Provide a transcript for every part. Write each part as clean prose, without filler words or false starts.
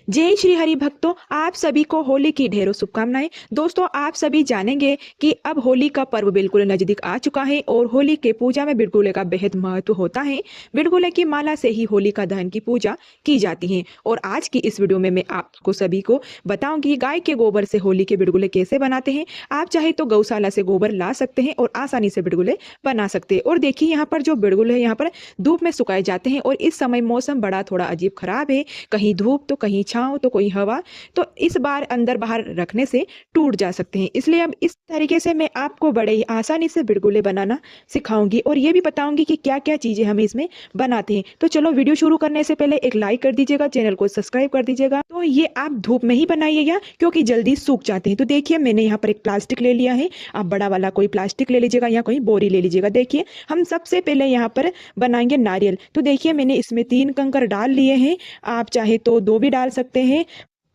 जय श्री हरि भक्तों, आप सभी को होली की ढेरों शुभकामनाएं। दोस्तों, आप सभी जानेंगे कि अब होली का पर्व बिल्कुल नजदीक आ चुका है और होली के पूजा में बिड़गुले का बेहद महत्व होता है। बिड़गुले की माला से ही होलिका दहन की पूजा की जाती है और आज की इस वीडियो में मैं आपको सभी को बताऊंगी गाय के गोबर से होली के बिड़गुले कैसे बनाते हैं। आप चाहे तो गौशाला से गोबर ला सकते हैं और आसानी से बिड़गुले बना सकते हैं। और देखिए यहाँ पर जो बिड़गुले हैं यहाँ पर धूप में सुखाए जाते हैं और इस समय मौसम बड़ा थोड़ा अजीब खराब है, कहीं धूप तो कहीं छांव तो कोई हवा, तो इस बार अंदर बाहर रखने से टूट जा सकते हैं। इसलिए अब इस तरीके से मैं आपको बड़े ही आसानी से बिड़गुले बनाना सिखाऊंगी और ये भी बताऊंगी कि क्या क्या चीजें हम इसमें बनाते हैं। तो चलो, वीडियो शुरू करने से पहले एक लाइक कर दीजिएगा, चैनल को सब्सक्राइब कर दीजिएगा। तो ये आप धूप में ही बनाइएगा क्योंकि जल्दी सूख जाते हैं। तो देखिए मैंने यहाँ पर एक प्लास्टिक ले लिया है, आप बड़ा वाला कोई प्लास्टिक ले लीजिएगा या कोई बोरी ले लीजिएगा। देखिए हम सबसे पहले यहाँ पर बनाएंगे नारियल। तो देखिए मैंने इसमें 3 कंकर डाल लिए हैं, आप चाहे तो 2 भी डाल सकते हैं।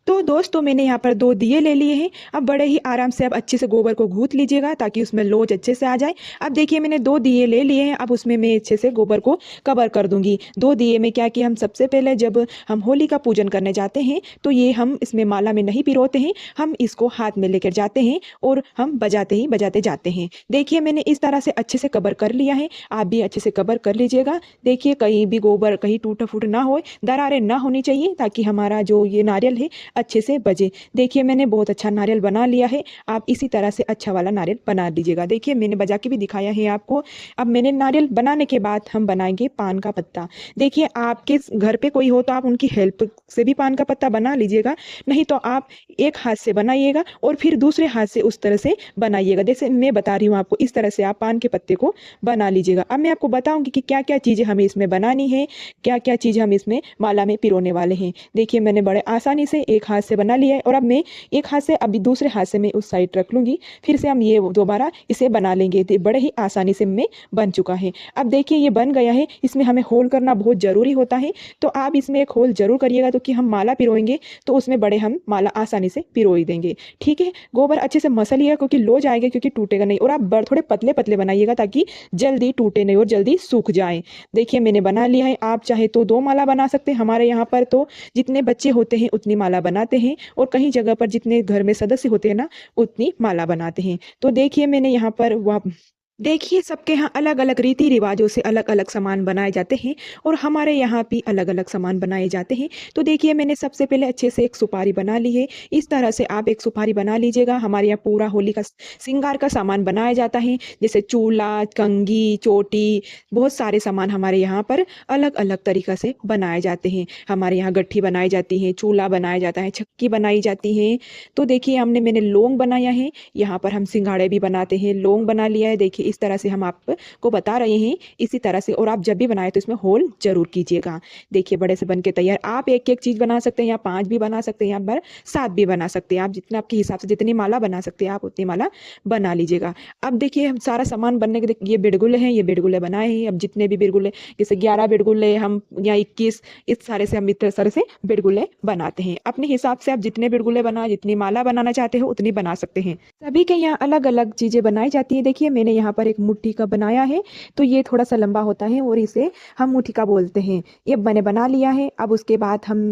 तो दोस्तों मैंने यहाँ पर 2 दिए ले लिए हैं। अब बड़े ही आराम से अब अच्छे से गोबर को गूंथ लीजिएगा ताकि उसमें लोच अच्छे से आ जाए। अब देखिए मैंने 2 दिए ले लिए हैं, अब उसमें मैं अच्छे से गोबर को कवर कर दूंगी। 2 दिए में क्या किया, हम सबसे पहले जब हम होली का पूजन करने जाते हैं तो ये हम इसमें माला में नहीं पिरोते हैं, हम इसको हाथ में लेकर जाते हैं और हम बजाते ही बजाते जाते हैं। देखिए मैंने इस तरह से अच्छे से कवर कर लिया है, आप भी अच्छे से कवर कर लीजिएगा। देखिए कहीं भी गोबर कहीं टूटा फूट ना हो, दरारें ना होनी चाहिए ताकि हमारा जो ये नारियल है अच्छे से बजे। देखिए मैंने बहुत अच्छा नारियल बना लिया है, आप इसी तरह से अच्छा वाला नारियल बना दीजिएगा। देखिए मैंने बजा के भी दिखाया है आपको। अब मैंने नारियल बनाने के बाद हम बनाएंगे पान का पत्ता। देखिए आपके घर पे कोई हो तो आप उनकी हेल्प से भी पान का पत्ता बना लीजिएगा, नहीं तो आप एक हाथ से बनाइएगा और फिर दूसरे हाथ से उस तरह से बनाइएगा। जैसे मैं बता रही हूँ आपको, इस तरह से आप पान के पत्ते को बना लीजिएगा। अब मैं आपको बताऊंगी कि क्या क्या चीजें हमें इसमें बनानी है, क्या क्या चीजें हम इसमें माला में पिरोने वाले हैं। देखिए मैंने बड़े आसानी से एक हाथ से बना लिया है और अब मैं एक हाथ से अभी दूसरे हाथ से मैं उस साइड रख लूंगी, फिर से हम ये दोबारा इसे बना लेंगे। बड़े ही आसानी से में बन चुका है। अब देखिए ये बन गया है, इसमें हमें होल करना बहुत जरूरी होता है, तो आप इसमें एक होल जरूर करिएगा तो कि हम माला पिरोएंगे तो उसमें बड़े हम माला आसानी से पिरो ही देंगे। ठीक है, गोबर अच्छे से मसलिएगा क्योंकि लो जाएगा, क्योंकि टूटेगा नहीं। और आप थोड़े पतले पतले बनाइएगा ताकि जल्दी टूटे नहीं और जल्दी सूख जाए। देखिए मैंने बना लिया है, आप चाहे तो 2 माला बना सकते हैं। हमारे यहाँ पर तो जितने बच्चे होते हैं उतनी माला बनाते हैं और कहीं जगह पर जितने घर में सदस्य होते हैं ना उतनी माला बनाते हैं। तो देखिए मैंने यहाँ पर देखिए सबके यहाँ अलग अलग रीति रिवाजों से अलग अलग सामान बनाए जाते हैं और हमारे यहाँ भी अलग अलग सामान बनाए जाते हैं। तो देखिए मैंने सबसे पहले अच्छे से एक सुपारी बना ली है। इस तरह से आप एक सुपारी बना लीजिएगा। हमारे यहाँ पूरा होली का श्रृंगार का सामान बनाया जाता है, जैसे चूल्हा, कंघी, चोटी, बहुत सारे सामान हमारे यहाँ पर अलग अलग तरीका से बनाए जाते हैं। हमारे यहाँ गट्ठी बनाई जाती है, चूल्हा बनाया जाता है, छक्की बनाई जाती है। तो देखिए मैंने लौंग बनाया है, यहाँ पर हम सिंघाड़े भी बनाते हैं, लौंग बना लिया है। देखिए इस तरह से हम आपको बता रहे हैं इसी तरह से। और आप जब भी बनाए तो इसमें होल जरूर कीजिएगा। देखिए बड़े से बन के तैयार। आप एक एक चीज बना सकते हैं, या 5 भी बना सकते हैं, या पर 7 भी बना सकते हैं। आप जितना आपके हिसाब से जितनी माला बना सकते हैं आप उतनी माला बना लीजिएगा। अब देखिए हम सारा सामान बनने के, ये बिड़गुले हैं, ये बिड़गुले बनाए हैं। अब जितने भी बिड़गुले, जैसे 11 बिड़गुले हम या 21, इस सारे से हम इस तरह से बिड़गुले बनाते हैं। अपने हिसाब से आप जितने बिड़गुले बना, जितनी माला बनाना चाहते हो उतनी बना सकते हैं। सभी के यहाँ अलग अलग चीजें बनाई जाती है। देखिए मैंने यहाँ पर एक मुट्ठी का बनाया है, तो ये थोड़ा सा लंबा होता है और इसे हम मुट्ठी का बोलते हैं। ये मैंने बना लिया है। अब उसके बाद हम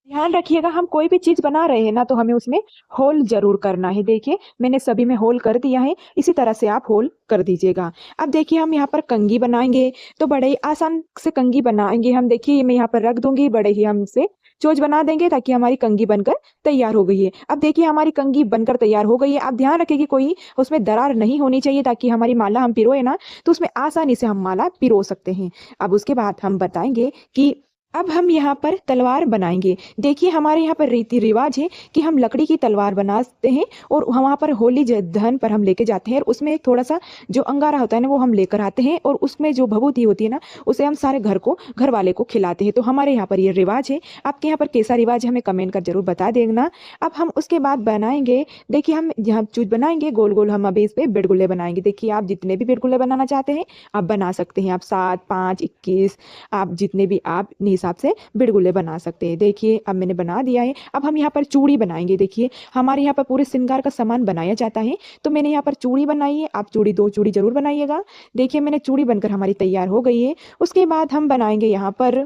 ध्यान रखिएगा, हम कोई भी चीज बना रहे हैं ना तो हमें उसमें होल जरूर करना है। देखिए मैंने सभी में होल कर दिया है, इसी तरह से आप होल कर दीजिएगा। अब देखिए हम यहाँ पर कंघी बनाएंगे, तो बड़े ही आसान से कंघी बनाएंगे हम। देखिए मैं यहाँ पर रख दूंगी, बड़े ही हमसे चोच बना देंगे ताकि हमारी कंघी बनकर तैयार हो गई है। अब देखिए हमारी कंघी बनकर तैयार हो गई है। आप ध्यान रखें कि कोई उसमें दरार नहीं होनी चाहिए ताकि हमारी माला हम पिरोए ना तो उसमें आसानी से हम माला पिरो सकते हैं। अब उसके बाद हम बताएंगे कि अब हम यहाँ पर तलवार बनाएंगे। देखिए हमारे यहाँ पर रीति रिवाज है कि हम लकड़ी की तलवार बनाते हैं और वहाँ पर होली दहन पर हम लेके जाते हैं और उसमें एक थोड़ा सा जो अंगारा होता है ना वो हम लेकर आते हैं और उसमें जो भभूति होती है ना उसे हम सारे घर वाले को खिलाते हैं। तो हमारे यहाँ पर ये रिवाज है। आपके यहाँ पर कैसा रिवाज है हमें कमेंट कर जरूर बता देना। अब हम उसके बाद बनाएंगे, देखिए हम यहाँ चूज बनाएंगे गोल गोल, हम अभी इस पे बिड़गुले बनाएंगे। देखिए आप जितने भी बिड़गुले बनाना चाहते हैं आप बना सकते हैं। आप 7, 5, 21, आप जितने भी आप हिसाब से बिड़गुले बना सकते हैं। देखिए अब मैंने बना दिया है। अब हम यहाँ पर चूड़ी बनाएंगे। देखिए हमारे यहाँ पर पूरे श्रृंगार का सामान बनाया जाता है, तो मैंने यहाँ पर चूड़ी बनाई है। आप चूड़ी 2 चूड़ी जरूर बनाइएगा। देखिए मैंने चूड़ी बनकर हमारी तैयार हो गई है। उसके बाद हम बनाएंगे यहाँ पर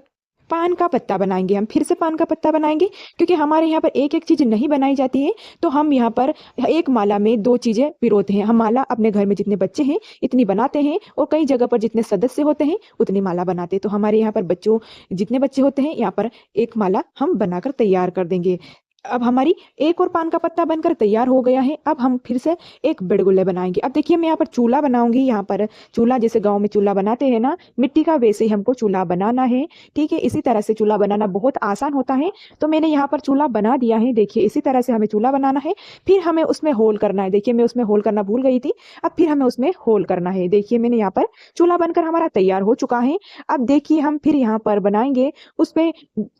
पान का पत्ता बनाएंगे। हम फिर से पान का पत्ता बनाएंगे क्योंकि हमारे यहाँ पर एक एक चीज़ नहीं बनाई जाती है, तो हम यहाँ पर एक माला में दो चीज़ें पिरोते हैं। हम माला अपने घर में जितने बच्चे हैं इतनी बनाते हैं, और कई जगह पर जितने सदस्य होते हैं उतनी माला बनाते हैं। तो हमारे यहाँ पर बच्चों जितने बच्चे होते हैं यहाँ पर एक माला हम बनाकर तैयार कर देंगे। अब हमारी एक और पान का पत्ता बनकर तैयार हो गया है। अब हम फिर से एक बिड़गुल्ले बनाएंगे। अब देखिए मैं यहाँ पर चूल्हा बनाऊंगी। यहाँ पर चूल्हा जैसे गांव में चूल्हा बनाते हैं ना मिट्टी का, वैसे ही हमको चूल्हा बनाना है। ठीक है, इसी तरह से चूल्हा बनाना बहुत आसान होता है। तो मैंने यहाँ पर चूल्हा बना दिया है। देखिए इसी तरह से हमें चूल्हा बनाना है। फिर हमें उसमें होल करना है। देखिए मैं उसमें होल करना भूल गई थी। अब फिर हमें उसमें होल करना है। देखिए मैंने यहाँ पर चूल्हा बनकर हमारा तैयार हो चुका है। अब देखिए हम फिर यहाँ पर बनाएंगे उसपे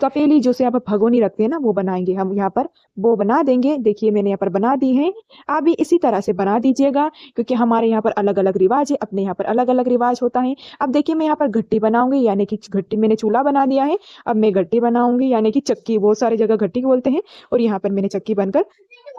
तपेली, जो से आप भगोनी रखते हैं ना, वो बनाएंगे हम यहाँ पर, वो बना देंगे। देखिए मैंने यहाँ पर बना दी है। आप भी इसी तरह से बना दीजिएगा क्योंकि हमारे यहाँ पर अलग अलग रिवाज है, अपने यहाँ पर अलग अलग रिवाज होता है। अब देखिए मैं यहाँ पर घट्टी बनाऊंगी, यानी कि घट्टी, मैंने चूल्हा बना दिया है। अब मैं घट्टी बनाऊंगी यानी कि चक्की, बहुत सारी जगह घट्टी बोलते हैं, और यहाँ पर मैंने चक्की बनकर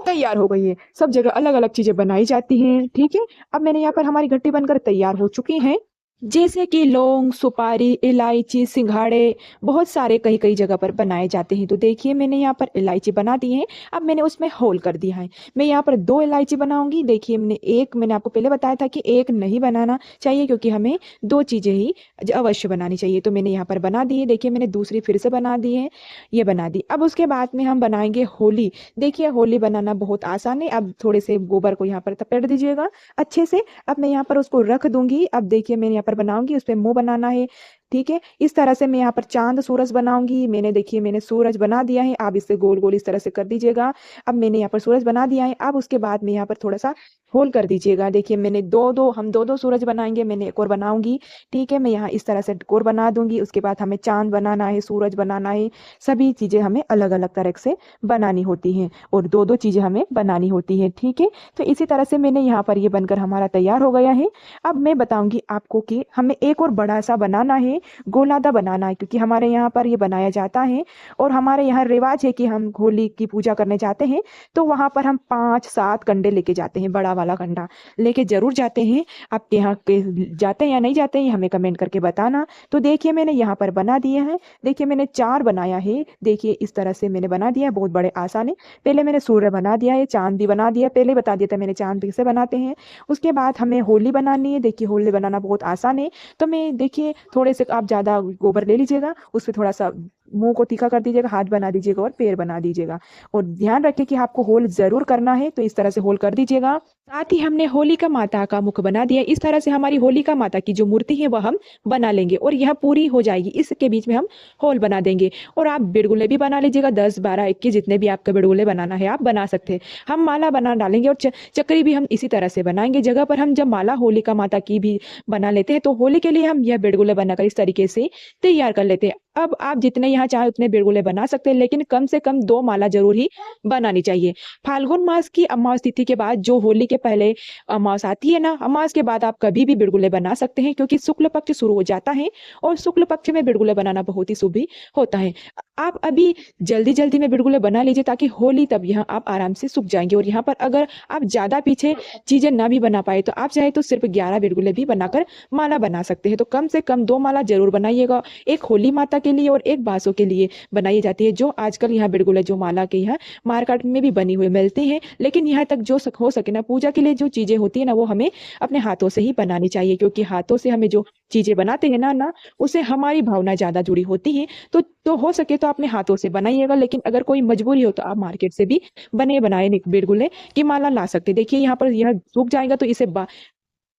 तैयार हो गई है। सब जगह अलग अलग चीजें बनाई जाती हैं। ठीक है, अब मैंने यहाँ पर हमारी घट्टी बनकर तैयार हो चुकी है, जैसे कि लौंग, सुपारी, इलायची, सिंघाड़े, बहुत सारे कई कई जगह पर बनाए जाते हैं। तो देखिए मैंने यहाँ पर इलायची बना दी है। अब मैंने उसमें होल कर दिया है। मैं यहाँ पर दो इलायची बनाऊंगी। देखिए मैंने आपको पहले बताया था कि एक नहीं बनाना चाहिए क्योंकि हमें दो चीज़ें ही अवश्य बनानी चाहिए। तो मैंने यहाँ पर बना दी है। देखिए मैंने दूसरी फिर से बना दी है, ये बना दी। अब उसके बाद में हम बनाएंगे होली। देखिए होली बनाना बहुत आसान है। अब थोड़े से गोबर को यहाँ पर थपेट दीजिएगा अच्छे से। अब मैं यहाँ पर उसको रख दूंगी। अब देखिए मैंने यहाँ पर बनाऊंगी, उस पे मुंह बनाना है। ठीक है, इस तरह से मैं यहाँ पर चांद सूरज बनाऊंगी। मैंने सूरज बना दिया है। आप इसे गोल गोल इस तरह से कर दीजिएगा। अब मैंने यहाँ पर सूरज बना दिया है। अब उसके बाद में यहाँ पर थोड़ा सा होल कर दीजिएगा। देखिए हम दो दो सूरज बनाएंगे। मैंने एक और बनाऊंगी। ठीक है, मैं यहाँ इस तरह से एक और बना दूंगी। उसके बाद हमें चांद बनाना है, सूरज बनाना है। सभी चीजें हमें अलग अलग तरह से बनानी होती हैं, और दो दो चीजें हमें बनानी होती हैं। ठीक है, तो इसी तरह से मैंने यहाँ पर ये बनकर हमारा तैयार हो गया है। अब मैं बताऊंगी आपको कि हमें एक और बड़ा सा बनाना है, गोलादा बनाना है, क्योंकि हमारे यहाँ पर ये बनाया जाता है। और हमारे यहाँ रिवाज है कि हम होली की पूजा करने जाते हैं तो वहां पर हम 5-7 कंडे लेके जाते हैं, बड़ा वाला कंडा लेके जरूर जाते हैं। आपके यहाँ के जाते हैं या नहीं जाते हैं हमें कमेंट करके बताना। तो देखिए मैंने यहाँ पर बना दिए हैं। देखिए मैंने 4 बनाया है। देखिए इस तरह से मैंने बना दिया है, बहुत बड़े आसान है। पहले मैंने सूर्य बना दिया है, चांद भी बना दिया, पहले बता दिया था मैंने चांद कैसे बनाते हैं। उसके बाद हमें होली बनानी है। देखिए होली बनाना बहुत आसान है। तो मैं देखिए थोड़े से आप ज़्यादा गोबर ले लीजिएगा, उस पर थोड़ा सा मुंह को तीखा कर दीजिएगा, हाथ बना दीजिएगा और पैर बना दीजिएगा। और ध्यान रखें कि आपको होल जरूर करना है, तो इस तरह से होल कर दीजिएगा। साथ ही हमने होलिका माता का मुख बना दिया। इस तरह से हमारी होलिका माता की जो मूर्ति है वह हम बना लेंगे और यह पूरी हो जाएगी। इसके बीच में हम होल बना देंगे। और आप बिड़गुले भी बना लीजिएगा, 10, 12, 21 जितने भी आपके बिड़गुले बनाना है आप बना सकते हैं। हम माला बना डालेंगे और चक्री भी हम इसी तरह से बनाएंगे। जगह पर हम जब माला होलिका माता की भी बना लेते हैं तो होली के लिए हम यह बिड़गुले बनाकर इस तरीके से तैयार कर लेते हैं। अब आप जितने यहाँ चाहे उतने बिड़गुले बना सकते हैं, लेकिन कम से कम 2 माला जरूर ही बनानी चाहिए। फाल्गुन मास की अमावस तिथि के बाद जो होली के पहले अमावस आती है ना, अमावस के बाद आप कभी भी बिड़गुले बना सकते हैं, क्योंकि शुक्ल पक्ष शुरू हो जाता है और शुक्ल पक्ष में बिड़गुले बनाना बहुत ही शुभ होता है। आप अभी जल्दी जल्दी में बिड़गुले बना लीजिए ताकि होली तब यहाँ आप आराम से सूख जाएंगे। और यहाँ पर अगर आप ज्यादा पीछे चीजें ना भी बना पाए तो आप चाहे तो सिर्फ 11 बिड़गुले भी बनाकर माला बना सकते हैं। तो कम से कम 2 माला जरूर बनाइएगा, एक होली माता के लिए और एक बासों के लिए बनाई जाती है। जो आजकल यहाँ बिड़गुले जो माला के यहाँ मार्केट में भी बनी हुई मिलते हैं, लेकिन यहाँ तक जो हो सके ना, पूजा के लिए जो चीजें होती है ना वो हमें अपने हाथों से ही बनानी चाहिए, क्योंकि हाथों से हमें जो चीजें बनाते हैं ना उससे हमारी भावना ज्यादा जुड़ी होती है। तो हो सके तो अपने हाथों से बनाइएगा, लेकिन अगर कोई मजबूरी हो तो आप मार्केट से भी बने बनाए बिड़गुले की माला ला सकते। देखिए यहाँ पर यह सूख जाएगा तो इसे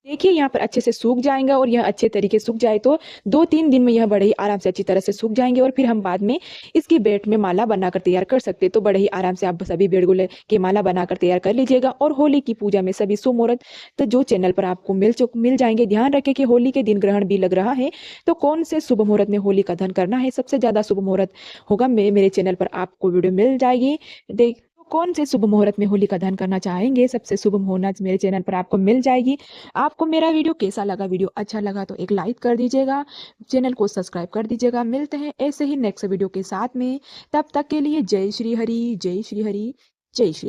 देखिए यहाँ पर अच्छे से सूख जाएगा, और यह अच्छे तरीके सूख जाए तो 2-3 दिन में यह बड़े ही आराम से अच्छी तरह से सूख जाएंगे। और फिर हम बाद में इसकी बेट में माला बनाकर तैयार कर सकते हैं। तो बड़े ही आराम से आप सभी बिड़गुले की माला बनाकर तैयार कर लीजिएगा। और होली की पूजा में सभी शुभ मुहूर्त तो जो चैनल पर आपको मिल जाएंगे। ध्यान रखें कि होली के दिन ग्रहण भी लग रहा है, तो कौन से शुभ मुहूर्त में होली का दहन करना है, सबसे ज्यादा शुभ मुहूर्त होगा मेरे चैनल पर आपको वीडियो मिल जाएगी। देख कौन से शुभ मुहूर्त में होली का दहन करना चाहेंगे, सबसे शुभ मुहूर्त मेरे चैनल पर आपको मिल जाएगी। आपको मेरा वीडियो कैसा लगा, वीडियो अच्छा लगा तो एक लाइक कर दीजिएगा, चैनल को सब्सक्राइब कर दीजिएगा। मिलते हैं ऐसे ही नेक्स्ट वीडियो के साथ में, तब तक के लिए जय श्री हरि, जय श्री हरि, जय श्री।